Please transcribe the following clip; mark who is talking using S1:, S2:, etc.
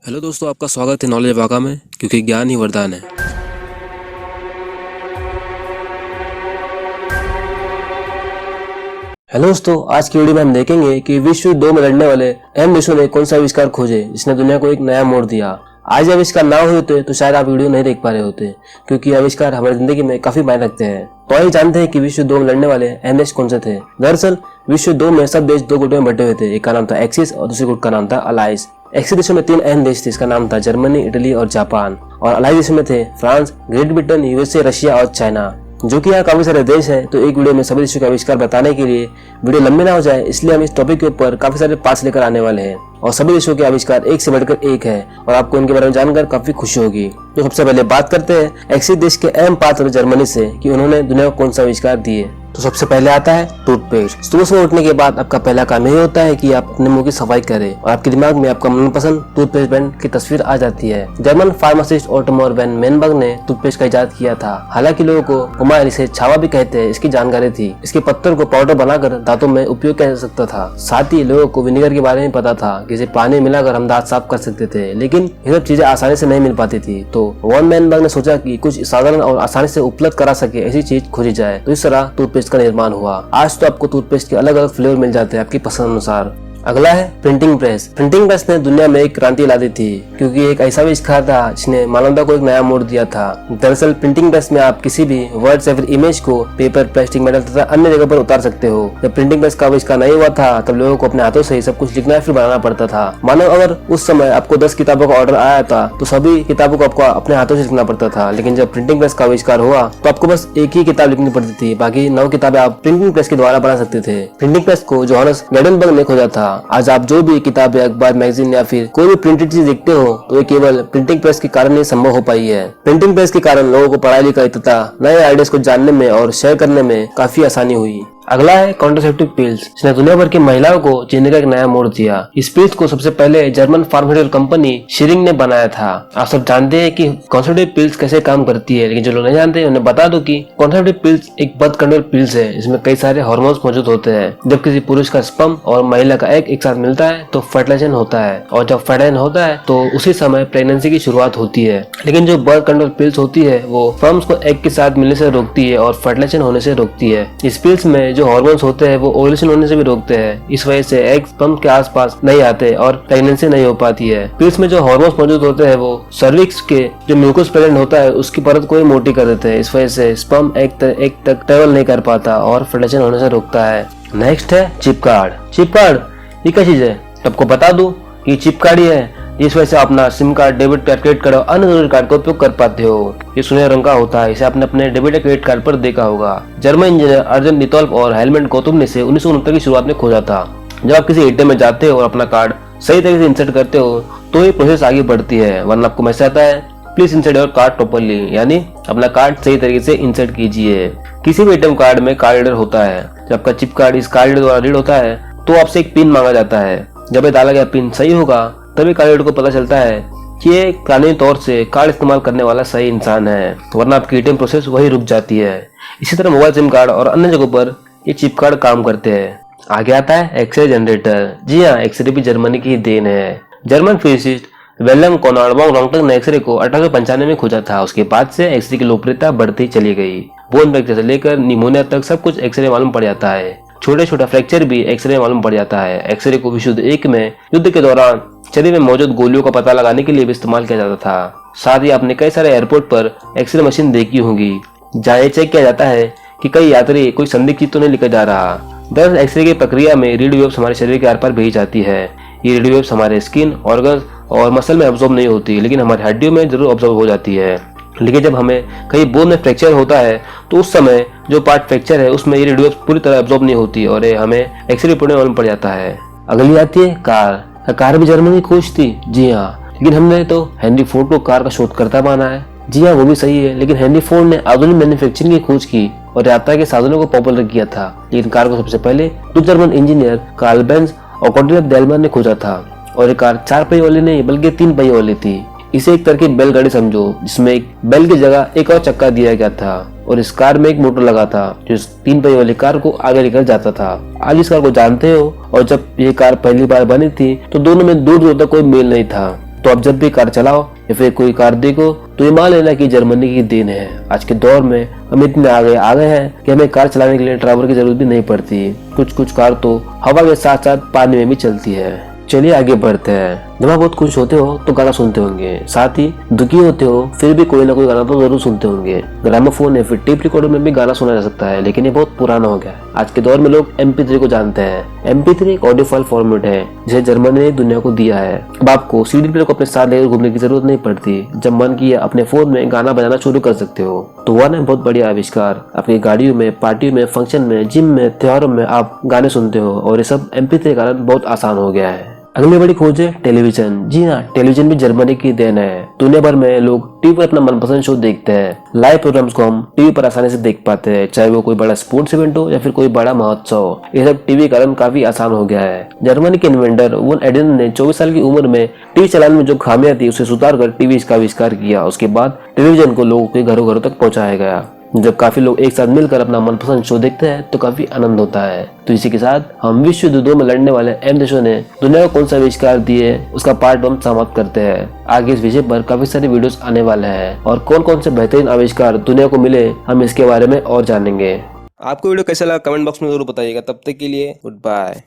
S1: Hello दोस्तों, आपका स्वागत है नॉलेज वाका में, क्योंकि ज्ञान ही वरदान है। हेलो दोस्तों, आज की वीडियो में हम देखेंगे कि विश्व युद्ध 2 में लड़ने वाले अहम देशों ने कौन सा आविष्कार खोजे जिसने दुनिया को एक नया मोड़ दिया। आज ये आविष्कार ना हुए होते तो शायद आप वीडियो नहीं देख पा रहे होते, क्योंकि ये आविष्कार हमारी जिंदगी में काफी मायने रखते हैं। तो आइए जानते हैं कि विश्व युद्ध 2 में लड़ने वाले अहम देश कौन से थे। दरअसल विश्व युद्ध 2 में सब देश 2 गुटों में बंटे हुए थे। एक का नाम था एक्सिस और दूसरे गुट का नाम था अलाइस। एक्सिस देशों में 3 अहम देश थे, इसका नाम था जर्मनी, इटली और जापान। और अलाइस देशों में थे France, great Britain, USA, Russia और चाइना, जो कि यहाँ काफी सारे देश हैं। तो एक वीडियो में सभी देशों के आविष्कार बताने के लिए वीडियो लंबी ना हो जाए, इसलिए हम इस टॉपिक के ऊपर काफी सारे पार्ट्स लेकर आने वाले हैं। और सभी देशों के आविष्कार एक से बढ़कर एक है और आपको इनके बारे में जानकर काफी खुशी होगी। तो सबसे पहले बात करते हैं एक्सिस देश के अहम पात्र जर्मनी से कि उन्होंने दुनिया को कौन सा आविष्कार दिए। तो सबसे पहले आता है टूथपेस्ट। सुबह सुबह उठने के बाद आपका पहला काम यही होता है कि आप अपने मुंह की सफाई करें और आपके दिमाग में आपका मनपसंद टूथपेस्ट ब्रांड की तस्वीर आ जाती है। जर्मन फार्मासिस्ट ऑटोमर वैन मेनबर्ग ने टूथपेस्ट का इजाद किया था। हालांकि लोगों को कुमार इसे छावा भी कहते हैं, इसकी जानकारी थी। इसके पत्थर को पाउडर बनाकर दांतों में उपयोग किया जा सकता था। साथ ही लोगों को विनेगर के बारे में पता था कि इसे पानी मिलाकर हम दांत साफ कर सकते थे, लेकिन ये सब चीजें आसानी से नहीं मिल पाती थी। तो वॉन मेनबर्ग ने सोचा कि कुछ साधारण और आसानी से उपलब्ध करा सके ऐसी चीज खोजी जाए। तो इस तरह टूथपेस्ट का निर्माण हुआ। आज तो आपको टूथपेस्ट के अलग अलग फ्लेवर मिल जाते हैं आपकी पसंद अनुसार। अगला है प्रिंटिंग प्रेस। प्रिंटिंग प्रेस ने दुनिया में एक क्रांति ला दी थी, क्योंकि एक ऐसा आविष्कार था जिसने मानवता को एक नया मोड़ दिया था। दरअसल प्रिंटिंग प्रेस में आप किसी भी वर्ड्स या फिर इमेज को पेपर, प्लास्टिक, मेटल तथा अन्य जगह पर उतार सकते हो। जब प्रिंटिंग प्रेस का आविष्कार नहीं हुआ था तब लोगों को अपने हाथों से ही सब कुछ लिखना फिर बनाना पड़ता था। मानो अगर उस समय आपको 10 किताबों का ऑर्डर आया था तो सभी किताबों को आपको अपने हाथों से लिखना पड़ता था। लेकिन जब प्रिंटिंग प्रेस का आविष्कार हुआ तो आपको बस एक ही किताब लिखनी पड़ती थी, बाकी 9 किताबें आप प्रिंटिंग प्रेस के द्वारा बना सकते थे। प्रिंटिंग प्रेस को जोहानस गुटेनबर्ग ने खोजा था। आज आप जो भी किताब या अखबार, मैगजीन या फिर कोई भी प्रिंटेड चीज देखते हो तो ये केवल प्रिंटिंग प्रेस के कारण ही संभव हो पाई है। प्रिंटिंग प्रेस के कारण लोगों को पढ़ाई लिखाई तथा नए आइडियाज को जानने में और शेयर करने में काफी आसानी हुई। अगला है कॉन्ट्रासेप्टिव पिल्स, जिसने दुनिया भर की महिलाओं को जीने का एक नया मोड़ दिया। इस पिल्स को सबसे पहले जर्मन फार्मास्यूटिकल कंपनी शिरिंग ने बनाया था। आप सब जानते हैं कि कॉन्ट्रासेप्टिव पिल्स कैसे काम करती है, लेकिन जो लोग नहीं जानते उन्हें बता दो कि कॉन्ट्रासेप्टिव पिल्स एक बर्थ कंट्रोल पिल्स है, जिसमें कई सारे हार्मोन्स मौजूद होते हैं। जब किसी पुरुष का स्पर्म और महिला का एग एक साथ मिलता है तो फर्टिलाइजेशन होता है, और जब फर्टिलाइजेशन होता है तो उसी समय प्रेगनेंसी की शुरुआत होती है। लेकिन जो बर्थ कंट्रोल पिल्स होती है वो स्पर्म्स को एग के साथ मिलने से रोकती है और फर्टिलाइजेशन होने से रोकती है। इस पिल्स में जो हार्मोन्स होते हैं वो ओवुलेशन होने से भी रोकते हैं। इस वजह से एग स्पर्म के आसपास नहीं आते और प्रेगनेंसी नहीं हो पाती है। पिल्स में जो हार्मोन्स मौजूद होते हैं वो सर्विक्स के जो म्यूकस प्रेजेंट होता है उसकी परत को ही मोटी कर देते हैं। इस वजह से स्पर्म एग तक ट्रेवल नहीं कर पाता और फर्टिलाइजेशन होने से रोकता है। नेक्स्ट है चिप कार्ड। चिप कार्ड ये क्या चीज है? आपको बता दूं कि चिप कार्ड ही है जिस वजह से अपना SIM card, debit card, credit card और अन्य जरूरी कार्ड का उपयोग कर पाते हो। ये सुनहरे रंग का होता है, इसे आपने अपने डेबिट या क्रेडिट कार्ड पर देखा होगा। जर्मन इंजीनियर अर्जन नितोल्फ और हेलमेट गौतम ने इसे 1969 की शुरुआत में खोजा था। जब आप किसी एटीएम में जाते हो और अपना कार्ड सही तरीके से इंसर्ट करते हो तो ये प्रोसेस आगे बढ़ती है, वरना आपको मैसेज आता है please insert your card properly, यानी अपना कार्ड सही तरीके से इंसर्ट कीजिए। किसी भी एटीएम कार्ड में कार्ड रीडर होता है। जब आपका चिप कार्ड इस कार्ड रीडर द्वारा रीड होता है तो आपसे एक पिन मांगा जाता है। जब ये डाला गया पिन सही होगा तभी कार्ड रीडर को पता चलता है कि ये कानूनी तौर से कार्ड इस्तेमाल करने वाला सही इंसान है, वरना आपकी एटीएम प्रोसेस वही रुक जाती है। इसी तरह मोबाइल सिम कार्ड और अन्य जगहों पर ये चिप कार्ड काम करते हैं। आगे आता है एक्सरे जनरेटर। जी हाँ, एक्सरे भी जर्मनी की देन है। German physicist Wilhelm Conrad von Roentgen ने एक्सरे को 1895 में खोजा था। उसके बाद से एक्सरे की लोकप्रियता बढ़ती चली गई। बोन फ्रैक्चर से लेकर निमोनिया तक सब कुछ एक्सरे मालूम पड़ जाता है। छोटे छोटा फ्रैक्चर भी एक्सरे मालूम पड़ जाता है। एक्सरे को विश्व युद्ध 1 में युद्ध के दौरान शरीर में मौजूद गोलियों का पता लगाने के लिए भी इस्तेमाल किया जाता था। साथ ही आपने कई सारे एयरपोर्ट पर एक्सरे मशीन देखी होंगी, जहाँ ये चेक किया जाता है कि कई यात्री कोई संदिग्ध चीज तो नहीं लेकर जा रहा। दरअसल एक्सरे की प्रक्रिया में रेडियो वेव्स हमारे शरीर के आर पार भेजी जाती है। ये रेडियो वेव्स हमारे स्किन, ऑर्गन्स और मसल में अब्जॉर्ब नहीं होती, लेकिन हमारी हड्डियों में जरूर अब्जॉर्ब हो जाती है। लेकिन जब हमें कहीं बोन में फ्रैक्चर होता है तो उस समय जो पार्ट फ्रैक्चर है उसमें ये रेडियो पूरी तरह अब्जॉर्ब नहीं होती और ये हमें एक्सरे रिपोर्ट में मालूम पड़ जाता है। अगली आती है कार। कार भी जर्मनी की खोज थी। जी हाँ, लेकिन हमने तो हेनरी फोर्ड को कार का शोधकर्ता माना है। जी हाँ, वो भी सही है, लेकिन हेनरी फोर्ड ने आधुनिक मैन्युफैक्चरिंग की खोज की और यात्रा के साधनों को पॉपुलर किया था। लेकिन कार को सबसे पहले दो जर्मन इंजीनियर कार्ल बेंज और कॉर्टिनेफ डेलमर ने खोजा था। और ये कार 4 पहिए वाली नहीं बल्कि 3 पहिए वाली थी। इसे एक तरह की बैलगाड़ी समझो, जिसमें एक बैल की जगह एक और चक्का दिया गया था और इस कार में एक मोटर लगा था जो 3 पहिए वाली कार को आगे लेकर जाता था। आज इस कार को जानते हो, और जब ये कार पहली बार बनी थी तो दोनों में दूर दूर तक कोई मेल नहीं था। तो अब जब भी कार चलाओ या फिर कोई कार देखो तो ये मान लेना कि जर्मनी की देन है। आज के दौर में हम इतने आगे हैं कि हमें कार चलाने के लिए ड्राइवर की जरूरत भी नहीं पड़ती। कुछ कार तो हवा के साथ साथ पानी में भी चलती है। चलिए आगे बढ़ते हैं। जब आप बहुत खुश होते हो तो गाना सुनते होंगे, साथ ही दुखी होते हो फिर भी कोई ना कोई गाना तो जरूर सुनते होंगे। ग्रामोफोन या फिर टेप रिकॉर्डर में भी गाना सुना जा सकता है, लेकिन ये बहुत पुराना हो गया है। आज के दौर में लोग MP3 को जानते हैं। MP3 एक ऑडियो फाइल फॉर्मेट है जिसे जर्मनी ने दुनिया को दिया है। अब आपको CD प्लेयर को अपने साथ लेकर घूमने की जरूरत नहीं पड़ती। जब मन किया अपने फोन में गाना बजाना शुरू कर सकते हो। तो हुआ ना बहुत बढ़िया आविष्कार। अपनी गाड़ियों में, पार्टियों में, फंक्शन में, जिम में, त्योहारों में आप गाने सुनते हो और ये सब MP3 के कारण बहुत आसान हो गया है। अगली बड़ी खोज है टेलीविजन। जी हाँ, टेलीविजन भी जर्मनी की देन है। दुनिया भर में लोग टीवी पर अपना मनपसंद शो देखते हैं। लाइव प्रोग्राम्स को हम टीवी पर आसानी से देख पाते हैं, चाहे वो कोई बड़ा स्पोर्ट्स इवेंट हो या फिर कोई बड़ा महोत्सव। ये सब टीवी के कारण काफी आसान हो गया है। जर्मनी के इन्वेंटर वोन एडेन ने 24 साल की उम्र में टीवी चलाने में जो खामियां थी उसे सुधार कर टीवी का आविष्कार किया। उसके बाद टेलीविजन को लोगों के घरों घरों तक पहुंचाया गया। जब काफी लोग एक साथ मिलकर अपना मनपसंद शो देखते हैं तो काफी आनंद होता है। तो इसी के साथ हम विश्व युद्ध 2 में लड़ने वाले M देशों ने दुनिया को कौन सा आविष्कार दिए उसका पार्ट हम समाप्त करते हैं। आगे इस विषय पर काफी सारे वीडियोस आने वाले हैं और कौन कौन से बेहतरीन आविष्कार दुनिया को मिले हम इसके बारे में और जानेंगे। आपको वीडियो कैसा लगा कमेंट बॉक्स में जरूर बताइएगा। तब तक के लिए गुड बाय।